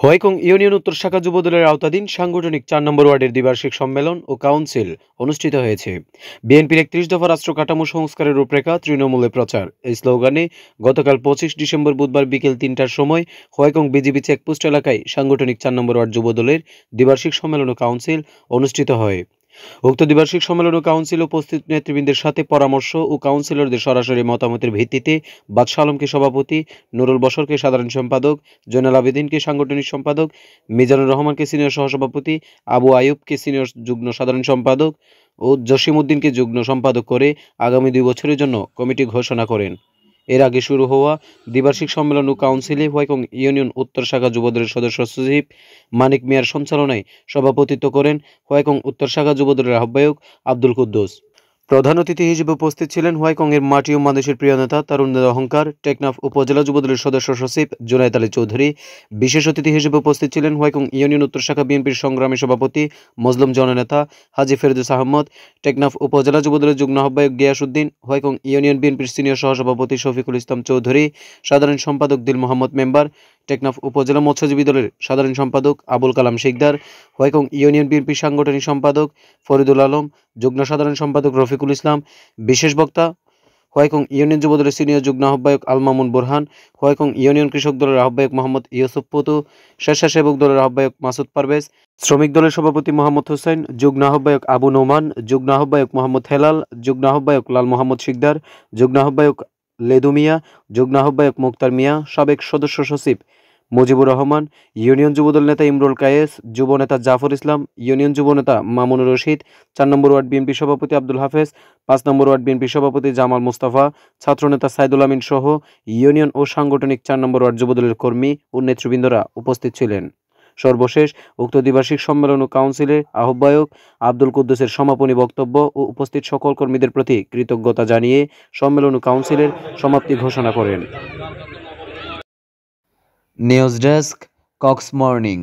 Whykong union উত্তর শাখা যুবদলের আওতাধীন সাংগঠনিক ৪ নম্বর ওয়ার্ডের দ্বিবার্ষিক সম্মেলন ও কাউন্সিল অনুষ্ঠিত হয়েছে। বিএনপির ৩১ দফা রাষ্ট্র কাঠামো সংস্কারের রূপরেখা তৃণমূলে প্রচার এই স্লোগানে গতকাল ২৫ ডিসেম্বর বুধবার বিকেল ৩টার সময় হোয়াইকং বিজিবি চেকপোস্ট এলাকায় সাংগঠনিক ৪ নম্বর ওয়ার্ড যুবদলের দ্বিবার্ষিক সম্মেলন ও কাউন্সিল অনুষ্ঠিত হয়। উক্ত দ্বিবার্ষিক সম্মেলন ও কাউন্সিল উপস্থিত নেতৃবৃন্দের সাথে পরামর্শ ও কাউন্সিলরদের সরাসরি মতামতের ভিত্তিতে বাদশা আলমকে সভাপতি, নুরুল বশরকে সাধারণ সম্পাদক, জয়নাল আবেদিনকে সাংগঠনিক সম্পাদক, মিজানুর রহমানকে সিনিয়র সহসভাপতি, আবু আয়ুবকে সিনিয়র যুগ্ম সাধারণ সম্পাদক ও জসিম উদ্দিনকে যুগ্ম সম্পাদক করে আগামী ২ বছরের জন্য কমিটি ঘোষণা করেন। এর আগে শুরু হওয়া দ্বিবার্ষিক সম্মেলন ও কাউন্সিলে হোয়াইকং ইউনিয়ন উত্তর শাখা যুবদলের সদস্য সচিব মানিক মিয়ার সঞ্চালনায় সভাপতিত্ব করেন হোয়াইকং উত্তর শাখা যুবদলের আহ্বায়ক আব্দুল কুদ্দুস। প্রধান অতিথি হিসেবে উপস্থিত ছিলেন হোয়াইকংয়ের মাটি ও মানুষের প্রিয় নেতা তারুণ্যের অহংকার টেকনাফ উপজেলা যুবদলের সদস্য সচিব জুনায়েদ আলী চৌধুরী। বিশেষ অতিথি হিসেবে উপস্থিত ছিলেন হোয়াইকং ইউনিয়ন উত্তর শাখা বিএনপির সংগ্রামী সভাপতি মজলুম জননেতা হাজী ফেরদৌস আহমদ, টেকনাফ উপজেলা যুবদলের যুগ্ম আহ্বায়ক গিয়াস উদ্দিন, হোয়াইকং ইউনিয়ন বিএনপির সিনিয়র সহসভাপতি শফিকুল ইসলাম চৌধুরী, সাধারণ সম্পাদক দিল মোহাম্মদ মেম্বার, টেকনাফ উপজেলা মৎস্যজীবী দলের সাধারণ সম্পাদক আবুল কালাম শিকদার, হোয়াইকং ইউনিয়ন বিএনপির সাংগঠনিক সম্পাদক ফরিদুল আলম, যুগ্ম সাধারণ সম্পাদক রফিকুল ইসলাম। বিশেষ বক্তা হোয়াইকং ইউনিয়ন যুবদলের সিনিয়র যুগ্ম আহ্বায়ক আল মামুন বোরহান, হোয়াইকং ইউনিয়ন কৃষক দলের আহ্বায়ক মোহাম্মদ ইউসুফ পুতু, স্বেচ্ছাসেবক দলের আহ্বায়ক মাসুদ পারভেজ, শ্রমিক দলের সভাপতি মোহাম্মদ হোসেন, যুগ্ম আহ্বায়ক আবু নোমান, যুগ্ম আহ্বায়ক মোহাম্মদ হেলাল, যুগ্ম আহ্বায়ক লাল মোহাম্মদ শিকদার, যুগ্ম আহ্বায়ক লেদু মিয়া, যুগ্ম আহ্বায়ক মুক্তার মিয়া, সাবেক সদস্য সচিব মুজিবুর রহমান, ইউনিয়ন যুবদল নেতা ইমরুল কায়েস, যুব নেতা জাফর ইসলাম, ইউনিয়ন যুব নেতা মামুনুর রশিদ, ৪ নম্বর ওয়ার্ড বিএনপি সভাপতি আব্দুল হাফেজ, ৫ নম্বর ওয়ার্ড বিএনপি সভাপতি জামাল মুস্তাফা, ছাত্রনেতা সাইদুল আমিন সহ ইউনিয়ন ও সাংগঠনিক ৪ নম্বর ওয়ার্ড যুবদলের কর্মী ও নেতৃবৃন্দরা উপস্থিত ছিলেন। সর্বশেষ উক্ত দ্বিবার্ষিক সম্মেলন ও কাউন্সিলের আহ্বায়ক আব্দুল কুদ্দুসের সমাপনী বক্তব্য ও উপস্থিত সকল কর্মীদের প্রতি কৃতজ্ঞতা জানিয়ে সম্মেলন ও কাউন্সিলের সমাপ্তি ঘোষণা করেন। News desk, Cox morning.